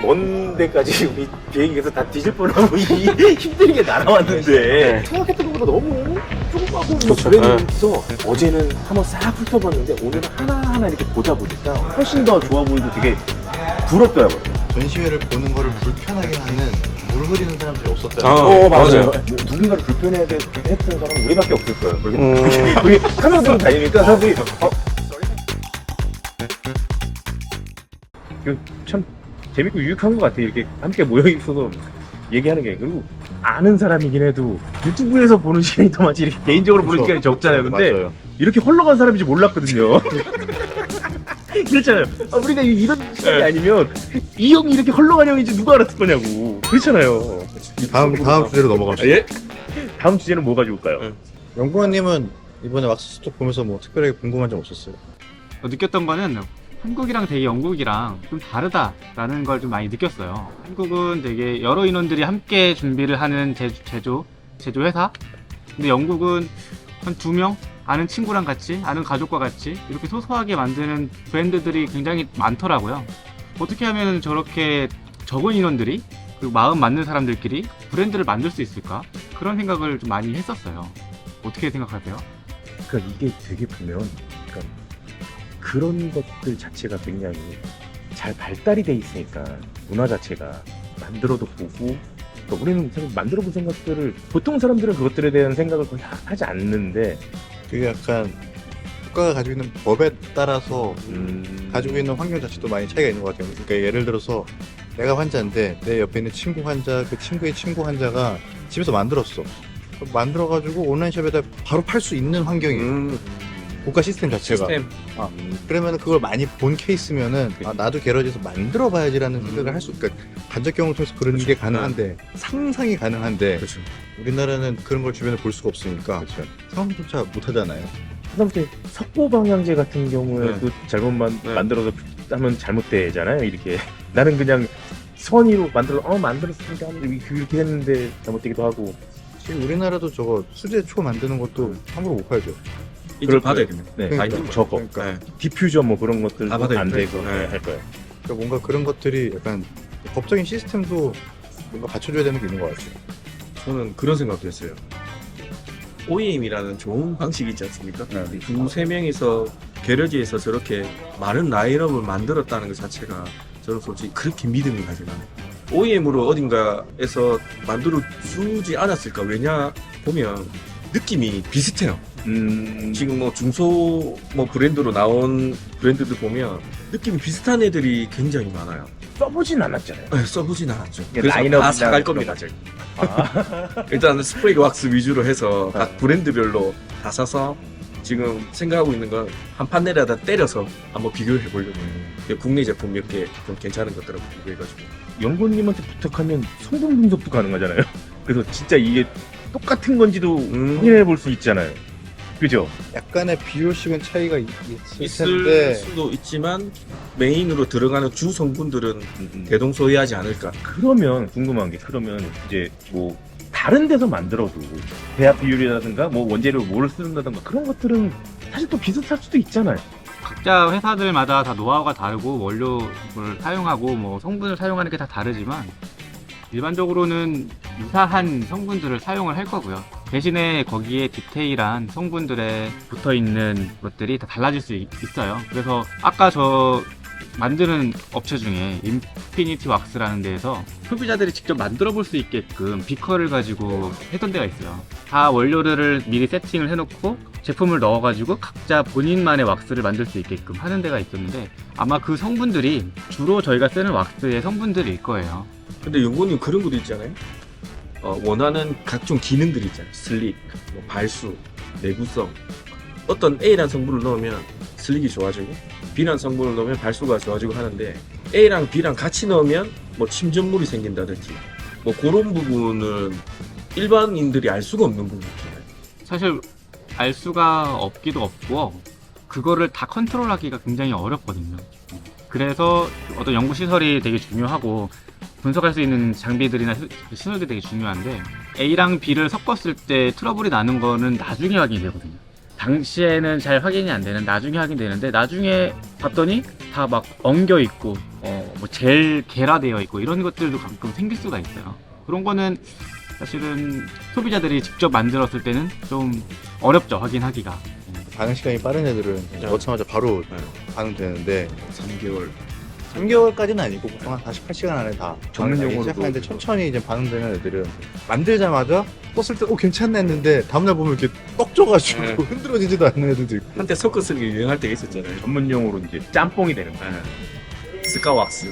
먼 데까지 우리 비행기에서 다 뒤질 뻔하고 힘들게 날아왔는데 생각했던 것보다 너무 조그맣고 뭐 그래서 어제는 한번 싹 훑어봤는데 오늘은 하나하나 이렇게 보다 보니까 훨씬 더 좋아 보이고 되게 부럽더라고요. 전시회를 보는 거를 불편하게 하는 물 흐리는 사람들이 없었잖아요. 맞아요. 누군가를 불편해야 했던 사람은 우리밖에 없을 거예요. 거기 카메라 들고 다니니까 사람들이 참 재밌고 유익한 것 같아요. 이렇게 함께 모여 있어서 얘기하는 게. 그리고 아는 사람이긴 해도 유튜브에서 보는 시간이 더 많지 이렇게 개인적으로 보는 시간이 적잖아요. 근데 맞아요. 이렇게 헐렁한 사람인지 몰랐거든요. 그렇잖아요. 우리가 이런 시간이 아니면 이 형이 이렇게 헐렁한 형인지 누가 알았을 거냐고. 그렇잖아요. 다음 주제로 넘어갑시다. 예? 다음 주제는 뭐가 좋을까요? 연구원님은 이번에 왁스 스톡 보면서 뭐 특별하게 궁금한 점 없었어요? 느꼈던 거는 한국이랑 되게 영국이랑 좀 다르다라는 걸 좀 많이 느꼈어요. 한국은 되게 여러 인원들이 함께 준비를 하는 제조 회사. 근데 영국은 한 2명? 아는 친구랑 같이, 아는 가족과 같이 이렇게 소소하게 만드는 브랜드들이 굉장히 많더라고요. 어떻게 하면 저렇게 적은 인원들이 그리고 마음 맞는 사람들끼리 브랜드를 만들 수 있을까? 그런 생각을 좀 많이 했었어요. 어떻게 생각하세요? 그러니까 이게 되게 보면 그러니까 그런 것들 자체가 굉장히 잘 발달이 돼 있으니까 문화 자체가 만들어도 보고 그러니까 우리는 사실 만들어 본 생각들을 보통 사람들은 그것들에 대한 생각을 거의 하지 않는데 그게 약간 국가가 가지고 있는 법에 따라서 가지고 있는 환경 자체도 많이 차이가 있는 것 같아요. 그러니까 예를 들어서 내가 환자인데 내 옆에 있는 친구 환자, 그 친구의 친구 환자가 집에서 만들었어. 만들어가지고 온라인숍에다 바로 팔 수 있는 환경이에요. 국가 시스템 자체가. 그러면 그걸 많이 본 케이스면은 나도 게러지에서 만들어 봐야지라는 생각을 할 수, 그러니까 간접 경험을 통해서 그런 게 가능한데 상상이 가능한데 우리나라는 그런 걸 주변에 볼 수가 없으니까 상상조차 못 하잖아요. 하다못해 석고 방향제 같은 경우에도 잘못 만들어서 하면 잘못되잖아요. 이렇게 나는 그냥 선의로 만들었으니까 이렇게 했는데 잘못되기도 하고. 지금 우리나라도 저거 수제 초 만드는 것도 함부로 못 팔죠. 이제 받아야겠네. 네, 그러니까. 저거 그러니까. 디퓨저 뭐 그런 것들도 아, 받아야 안 돼. 되고 네. 할 거예요. 그러니까 뭔가 그런 것들이 약간 법적인 시스템도 뭔가 받쳐줘야 되는 게 있는 것 같아요. 저는 그런 생각도 했어요. OEM이라는 좋은 방식이 있지 않습니까? 두세 명이서 게러지에서 저렇게 많은 라인업을 만들었다는 것 자체가 저는 솔직히 그렇게 믿음이 가지가 않아요. OEM으로 어딘가에서 만들어 주지 않았을까? 왜냐 보면 느낌이 비슷해요. 지금 뭐 중소 뭐 브랜드로 나온 브랜드들 보면 느낌이 비슷한 애들이 굉장히 많아요. 써보진 않았잖아요. 네, 써보진 않았죠. 이게 그래서 라인업이나 다 사갈 그런 겁니다. 제가. 일단 스프레이 왁스 위주로 해서 각 브랜드별로 다 사서 지금 생각하고 있는 건 한 판넬에다 때려서 한번 비교를 해보려고 해요. 국내 제품 몇 개 좀 괜찮은 것들하고 비교해가지고. 연구원님한테 부탁하면 성분 분석도 가능하잖아요. 그래서 진짜 이게 똑같은 건지도 확인해 볼 수 있잖아요. 그죠? 약간의 비효식은 차이가 있을 있을 텐데 수도 있지만 메인으로 들어가는 주 성분들은 대동소이하지 않을까. 그러면 궁금한 게 그러면 이제 뭐 다른 데서 만들어도 배합 비율이라든가 뭐 원재료 뭘 쓰는다든가 그런 것들은 사실 또 비슷할 수도 있잖아요. 각자 회사들마다 다 노하우가 다르고 원료를 사용하고 뭐 성분을 사용하는 게 다 다르지만 일반적으로는 유사한 성분들을 사용을 할 거고요. 대신에 거기에 디테일한 성분들에 붙어 있는 것들이 다 달라질 수 있어요. 그래서 아까 저 만드는 업체 중에 인피니티 왁스라는 데에서 소비자들이 직접 만들어 볼 수 있게끔 비커를 가지고 했던 데가 있어요. 다 원료들을 미리 세팅을 해놓고 제품을 넣어가지고 각자 본인만의 왁스를 만들 수 있게끔 하는 데가 있었는데 아마 그 성분들이 주로 저희가 쓰는 왁스의 성분들일 거예요. 근데 연구원님 그런 것도 있잖아요. 원하는 각종 기능들이 있잖아요. 슬릭, 뭐 발수, 내구성. 어떤 A란 성분을 넣으면 슬릭이 좋아지고 B란 성분을 넣으면 발수가 좋아지고 하는데 A랑 B랑 같이 넣으면 뭐 침전물이 생긴다든지 뭐 그런 부분은 일반인들이 알 수가 없는 부분이잖아요. 사실 알 수가 없기도 없고 그거를 다 컨트롤하기가 굉장히 어렵거든요. 그래서 어떤 연구 시설이 되게 중요하고 분석할 수 있는 장비들이나 시설들이 되게 중요한데 A랑 B를 섞었을 때 트러블이 나는 거는 나중에 확인이 되거든요. 당시에는 잘 확인이 안 되는 나중에 확인되는데 나중에 봤더니 다 막 엉겨 있고 뭐 젤 계라되어 있고 이런 것들도 가끔 생길 수가 있어요. 그런 거는 사실은 소비자들이 직접 만들었을 때는 좀 어렵죠, 확인하기가. 반응 시간이 빠른 애들은 넣자마자 바로 반응되는데 3개월. 3개월까지는 아니고 보통 한 48시간 안에 다 전문 용어로도 시작하는데 천천히 이제 반응되는 애들은 만들자마자 떴을 때 괜찮네 했는데 다음날 보면 이렇게 떡져가지고 네. 흔들어지지도 않는 애들도 있고. 한때 섞어 쓰는 게 유행할 때가 있었잖아요. 전문 용어로 이제 짬뽕이 되는 거야. 스카왁스.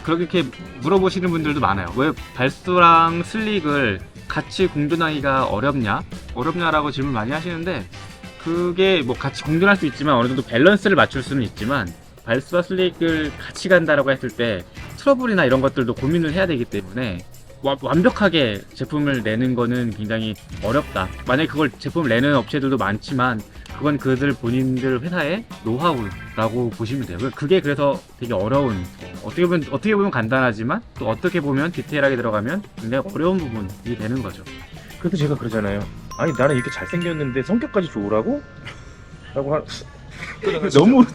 그렇게 물어보시는 분들도 많아요. 왜 발수랑 슬릭을 같이 공존하기가 어렵냐라고 질문 많이 하시는데, 그게 뭐 같이 공존할 수 있지만 어느 정도 밸런스를 맞출 수는 있지만, 발수와 슬릭을 같이 간다라고 했을 때 트러블이나 이런 것들도 고민을 해야 되기 때문에 완벽하게 제품을 내는 거는 굉장히 어렵다. 만약에 그걸 제품을 내는 업체들도 많지만 그건 그들 본인들 회사의 노하우라고 보시면 돼요. 그게 그래서 되게 어려운, 어떻게 보면 간단하지만 또 어떻게 보면 디테일하게 들어가면 굉장히 어려운 부분이 되는 거죠. 그래서 제가 그러잖아요. 아니 나는 이렇게 잘생겼는데 성격까지 좋으라고? 라고 너무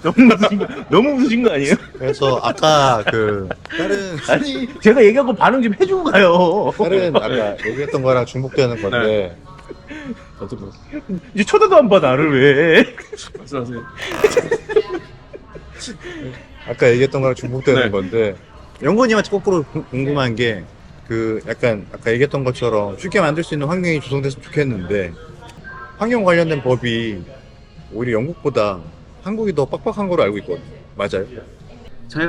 웃으신 거 아니에요? 그래서 아까 그 다른 아니 제가 얘기하고 반응 좀 해주고 가요. 아까 얘기했던 거랑 중복되는 건데 어떻게 이제 쳐다도 안 봐 나를 왜? 말씀하세요? 아까 얘기했던 거랑 중복되는 네. 건데 연구원님한테 거꾸로 궁금한 게 그 약간 아까 얘기했던 것처럼 쉽게 만들 수 있는 환경이 조성됐으면 좋겠는데 환경 관련된 법이 오히려 영국보다 한국이 더 빡빡한 걸로 알고 있거든요. 맞아요?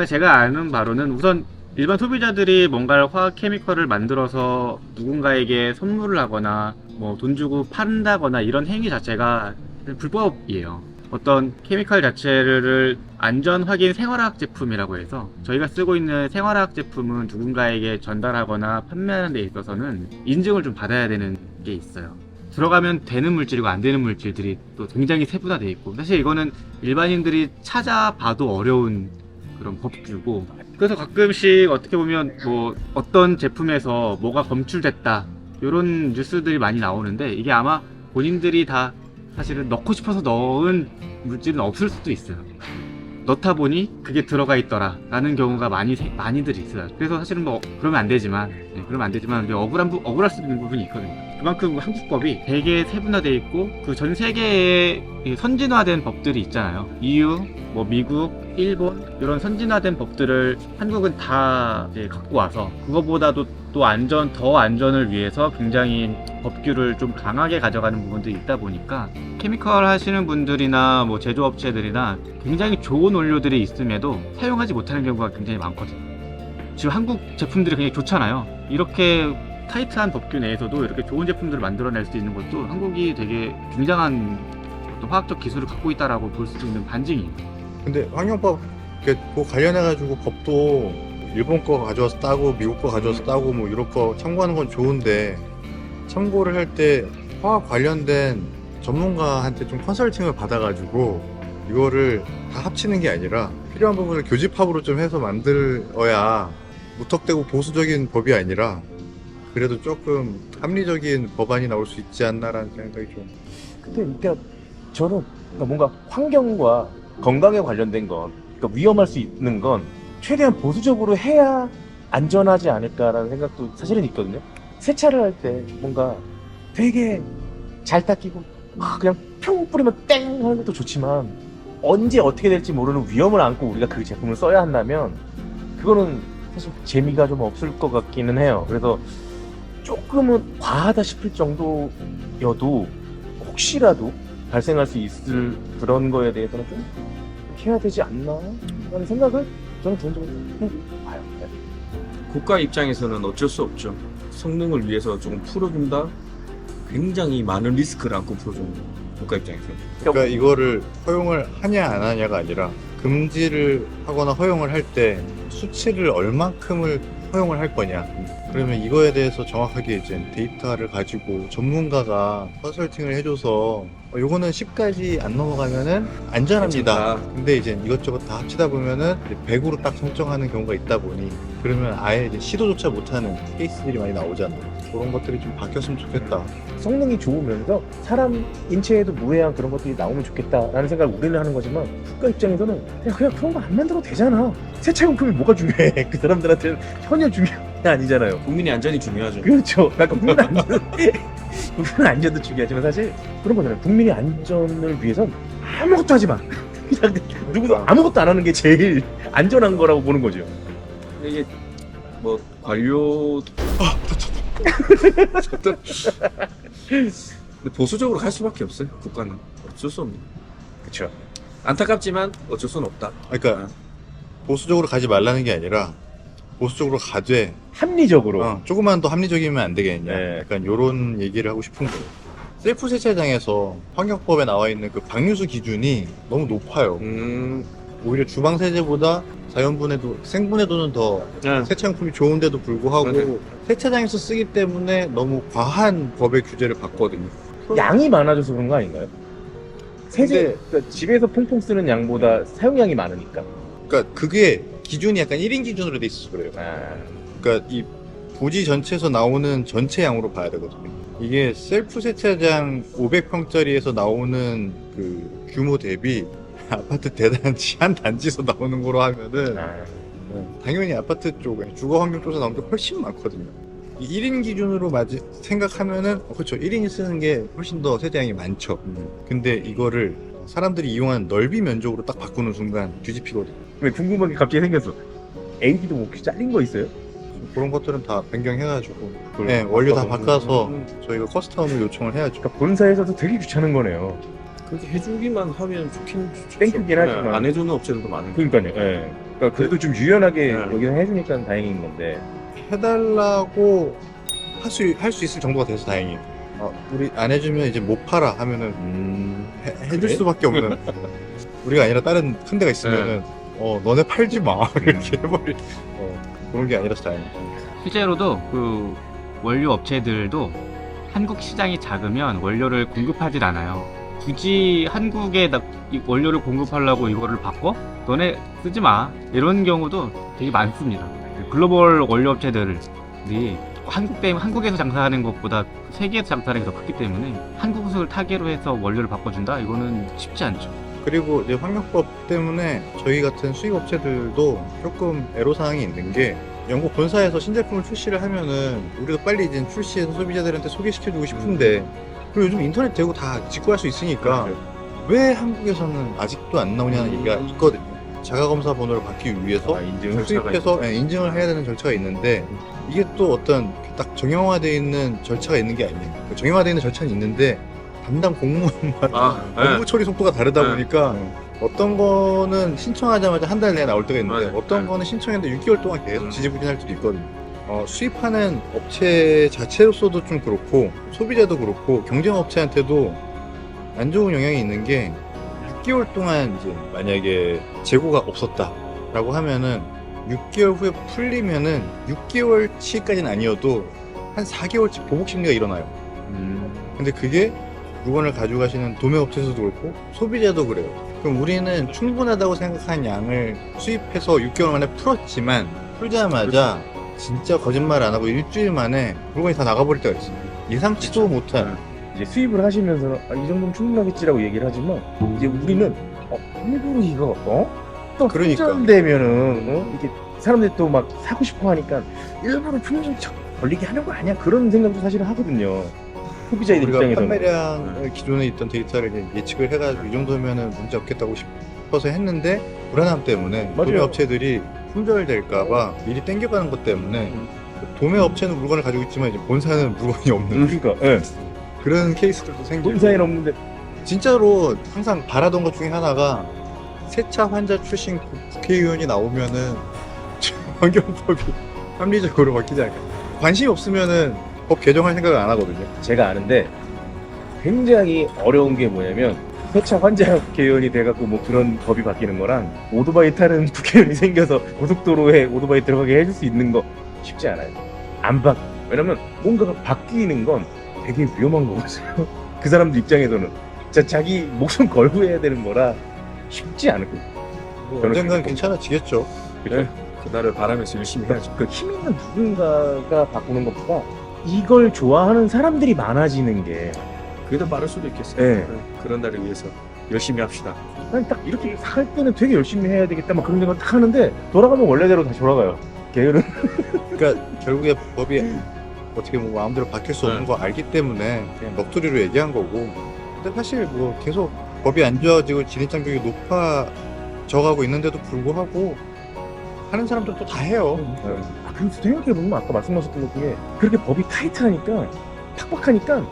제가 아는 바로는 우선 일반 소비자들이 뭔가를 화학 케미컬을 만들어서 누군가에게 선물을 하거나 뭐 돈 주고 판다거나 이런 행위 자체가 불법이에요. 어떤 케미컬 자체를 안전 확인 생활화학 제품이라고 해서 저희가 쓰고 있는 생활화학 제품은 누군가에게 전달하거나 판매하는 데 있어서는 인증을 좀 받아야 되는 게 있어요. 들어가면 되는 물질이고 안 되는 물질들이 또 굉장히 세분화되어 있고, 사실 이거는 일반인들이 찾아봐도 어려운 그런 법규고, 그래서 가끔씩 어떻게 보면 뭐 어떤 제품에서 뭐가 검출됐다 이런 뉴스들이 많이 나오는데, 이게 아마 본인들이 다 사실은 넣고 싶어서 넣은 물질은 없을 수도 있어요. 넣다 보니 그게 들어가 있더라 라는 경우가 많이들 있어요. 그래서 사실은 뭐 그러면 안 되지만 억울할 수 있는 부분이 있거든요. 그만큼 한국법이 되게 세분화되어 있고 그 전 세계에 선진화된 법들이 있잖아요. EU, 뭐 미국, 일본 이런 선진화된 법들을 한국은 다 이제 갖고 와서 그거보다도 또 더 안전을 위해서 굉장히 법규를 좀 강하게 가져가는 부분들이 있다 보니까 케미컬 하시는 분들이나 뭐 제조업체들이나 굉장히 좋은 원료들이 있음에도 사용하지 못하는 경우가 굉장히 많거든요. 지금 한국 제품들이 굉장히 좋잖아요. 이렇게 타이트한 법규 내에서도 이렇게 좋은 제품들을 만들어낼 수 있는 것도 한국이 되게 굉장한 어떤 화학적 기술을 갖고 있다라고 볼 수 있는 반증이에요. 근데 환경법 그 관련해가지고 법도 일본 거 가져와서 따고 미국 거 가져와서 따고 뭐 유럽 거 참고하는 건 좋은데 참고를 할 때 화학 관련된 전문가한테 좀 컨설팅을 받아가지고 이거를 다 합치는 게 아니라 필요한 부분을 교집합으로 좀 해서 만들어야 무턱대고 보수적인 법이 아니라 그래도 조금 합리적인 법안이 나올 수 있지 않나라는 생각이 좀. 근데 그러니까 저는 뭔가 환경과 건강에 관련된 건, 그러니까 위험할 수 있는 건 최대한 보수적으로 해야 안전하지 않을까라는 생각도 사실은 있거든요. 세차를 할 때 뭔가 되게 잘 닦이고 그냥 평 뿌리면 땡 하는 것도 좋지만 언제 어떻게 될지 모르는 위험을 안고 우리가 그 제품을 써야 한다면 그거는 사실 재미가 좀 없을 것 같기는 해요. 그래서 조금은 과하다 싶을 정도여도 혹시라도 발생할 수 있을 그런 거에 대해서는 좀 해야 되지 않나 하는 생각을 저는 개인적으로 해봐요. 네. 국가 입장에서는 어쩔 수 없죠. 성능을 위해서 조금 풀어준다. 굉장히 많은 리스크를 안고 풀어주는 국가 입장에서. 그러니까 이거를 허용을 하냐 안 하냐가 아니라 금지를 하거나 허용을 할 때 수치를 얼만큼을 허용을 할 거냐. 그러면 이거에 대해서 정확하게 이제 데이터를 가지고 전문가가 컨설팅을 해줘서 요거는 10까지 안 넘어가면은 안전합니다. 괜찮다. 근데 이제 이것저것 다 합치다 보면은 100으로 딱 설정하는 경우가 있다 보니 그러면 아예 이제 시도조차 못하는 케이스들이 많이 나오잖아. 그런 것들이 좀 바뀌었으면 좋겠다. 성능이 좋으면서 사람 인체에도 무해한 그런 것들이 나오면 좋겠다라는 생각을 우리는 하는 거지만 국가 입장에서는 그냥 그런 거 안 만들어도 되잖아. 세차용품이 뭐가 중요해? 그 사람들한테는 전혀 중요한 게 아니잖아요. 국민의 안전이 중요하죠. 그렇죠. 그러니까 국민 안전, 국민 안전도 중요하지만 사실 그런 거잖아요. 국민의 안전을 위해선 아무것도 하지 마. 그냥 누구도 아무것도 안 하는 게 제일 안전한 거라고 보는 거죠. 이게 뭐 관료 근데 보수적으로 갈 수밖에 없어요. 국가는 어쩔 수 없네. 그렇죠. 안타깝지만 어쩔 수는 없다. 그러니까 보수적으로 가지 말라는 게 아니라 보수적으로 가되 합리적으로. 조금만 더 합리적이면 안 되겠냐. 네. 약간 요런 얘기를 하고 싶은 거예요. 셀프 세차장에서 환경법에 나와 있는 그 방류수 기준이 너무 높아요. 오히려 주방 세제보다 자연분해도, 생분해도는 더 네. 세차용품이 좋은데도 불구하고 맞아요. 세차장에서 쓰기 때문에 너무 과한 법의 규제를 받거든요. 양이 많아져서 그런 거 아닌가요? 세제, 그러니까 집에서 퐁퐁 쓰는 양보다 사용량이 많으니까. 그러니까 그게 기준이 약간 1인 기준으로 돼 있어서 그래요. 그러니까 이 부지 전체에서 나오는 전체 양으로 봐야 되거든요. 이게 셀프 세차장 500평짜리에서 나오는 그 규모 대비 아파트 대단지 한 단지에서 나오는 거로 하면은 당연히 아파트 쪽에 주거 환경 쪽에서 나오는 게 훨씬 많거든요. 이 1인 기준으로 생각하면은 그렇죠. 1인이 쓰는 게 훨씬 더 세대양이 많죠. 근데 이거를 사람들이 이용하는 넓이 면적으로 딱 바꾸는 순간 뒤집히거든요. 왜 궁금한 게 갑자기 생겼어. AD도 뭐 혹시 잘린 거 있어요? 그런 것들은 다 변경해가지고 네, 원료 다 바꿔서 저희가 커스텀을 요청을 해야죠. 그러니까 본사에서도 되게 귀찮은 거네요. 그렇게 해주기만 하면 좋긴 좋죠. 땡큐긴 하지만. 안 해주는 업체들도 많은 거. 그러니까요. 예. 그러니까 그래도 좀 유연하게 네. 여기서 해주니까 다행인 건데. 해달라고 할 수 있을 정도가 돼서 다행이에요. 우리 안 해주면 이제 못 팔아 하면은 해줄 그래? 수밖에 없는 우리가 아니라 다른 큰 데가 있으면은 너네 팔지 마 이렇게 해버릴 그런 게 아니라서 다행이에요. 실제로도 그 원료 업체들도 한국 시장이 작으면 원료를 공급하질 않아요. 굳이 한국에 이 원료를 공급하려고 이거를 바꿔? 너네 쓰지 마. 이런 경우도 되게 많습니다. 글로벌 원료 업체들이 한국에서 장사하는 것보다 세계에서 장사하는 게 더 크기 때문에 한국을 타겟으로 해서 원료를 바꿔준다? 이거는 쉽지 않죠. 그리고 이제 환경법 때문에 저희 같은 수입 업체들도 조금 애로사항이 있는 게 영국 본사에서 신제품을 출시를 하면은 우리도 빨리 이제 출시해서 소비자들한테 소개시켜주고 싶은데 그리고 요즘 인터넷 되고 다 직구할 수 있으니까 왜 한국에서는 아직도 안 나오냐는 얘기가 있거든요. 자가검사 번호를 받기 위해서 인증 수입해서 인증을 해야 되는 절차가 있는데 이게 또 어떤 딱 정형화되어 있는 절차가 있는 게 아니에요. 정형화되어 있는 절차는 있는데 담당 공무원마다 업무 처리 속도가 다르다 네. 보니까 어떤 거는 신청하자마자 한 달 내에 나올 때가 있는데 맞아요. 어떤 네. 거는 신청했는데 6개월 동안 계속 지지부진할 수도 있거든요. 수입하는 업체 자체로서도 좀 그렇고 소비자도 그렇고 경쟁업체한테도 안 좋은 영향이 있는 게 6개월 동안 이제 만약에 재고가 없었다라고 하면은 6개월 후에 풀리면은 6개월치까지는 아니어도 한 4개월치 보복 심리가 일어나요. 근데 그게 물건을 가져가시는 도매업체에서도 그렇고 소비자도 그래요. 그럼 우리는 충분하다고 생각한 양을 수입해서 6개월 만에 풀었지만 풀자마자 진짜 거짓말 안 하고 일주일 만에 물건이 다 나가버릴 때가 있어요. 예상치도 못한. 이제 수입을 하시면서 이 정도면 충분하겠지라고 얘기를 하지만 이제 우리는 일부러 이거 또 그러니까. 품절되면은 이게 사람들이 또 막 사고 싶어 하니까 일부러 품절 걸리게 하는 거 아니야? 그런 생각도 사실은 하거든요. 소비자들 우리가 입장에서는. 판매량 기존에 있던 데이터를 이제 예측을 해가지고 이 정도면은 문제 없겠다고 싶어서 했는데 불안함 때문에 맞아요. 도매업체들이 품절될까봐 미리 땡겨가는 것 때문에 도매업체는 물건을 가지고 있지만 이제 본사는 물건이 없는 그러니까 예. 그런 케이스들도 생기고 본사에는 없는데 진짜로 항상 바라던 것 중에 하나가 세차 환자 출신 국회의원이 나오면은 환경법이 합리적으로 바뀌지 않을까. 관심이 없으면은 법 개정할 생각을 안 하거든요. 제가 아는데 굉장히 어려운 게 뭐냐면 폐차 환자 국회의원이 돼갖고 뭐 그런 법이 바뀌는 거랑 오토바이 타는 국회의원이 생겨서 고속도로에 오토바이 들어가게 해줄 수 있는 거 쉽지 않아요. 안 바. 왜냐면 뭔가가 바뀌는 건 되게 위험한 거거든요. 그 사람들 입장에서는 진짜 자기 목숨 걸고 해야 되는 거라 쉽지 않을 거예요. 뭐 언젠간 괜찮아지겠죠. 그죠? 그날을 바라면서 열심히 해야죠. 그 힘 있는 누군가가 바꾸는 것보다 이걸 좋아하는 사람들이 많아지는 게 그게 더 빠를 수도 있겠어요. 네. 그런 날을 위해서 열심히 합시다. 난 딱 이렇게 살 때는 되게 열심히 해야 되겠다 막 그런 생각 딱 하는데 돌아가면 원래대로 다시 돌아가요. 게으른. 그러니까 결국에 법이 어떻게 뭐 마음대로 바뀔 수 없는 거 알기 때문에 그냥 넋두리로 얘기한 거고. 근데 사실 뭐 계속 법이 안 좋아지고 진입장벽이 높아져가고 있는데도 불구하고 하는 사람들도 다 해요. 아, 그리고 생각해보면 아까 말씀하셨던 것 중에 그렇게 법이 타이트하니까 팍팍하니까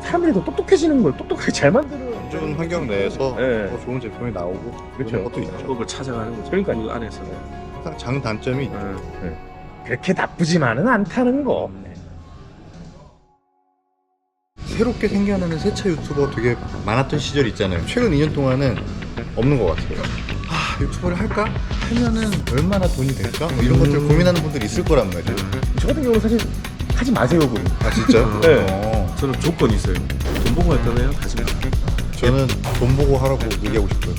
사람들이 더 똑똑해지는 거예요. 똑똑하게 잘 만드는. 안 좋은 환경 내에서 네. 더 좋은 제품이 나오고 그렇죠. 그런 것도 있죠. 방법을 찾아가는 거죠. 그러니까. 그 안에서. 항상 장단점이 있죠. 그렇게 나쁘지만은 않다는 거. 새롭게 생겨나는 세차 유튜버 되게 많았던 시절이 있잖아요. 최근 2년 동안은 없는 것 같아요. 아, 유튜버를 할까? 하면은 얼마나 돈이 될까? 뭐 이런 것들 고민하는 분들이 있을 거란 말이에요. 저 같은 경우는 사실 하지 마세요, 그럼. 아, 진짜요? 네. 저는 조건이 있어요. 돈 보고 할 거면 하지 마. 저는 돈 보고 하라고 얘기하고 싶어요.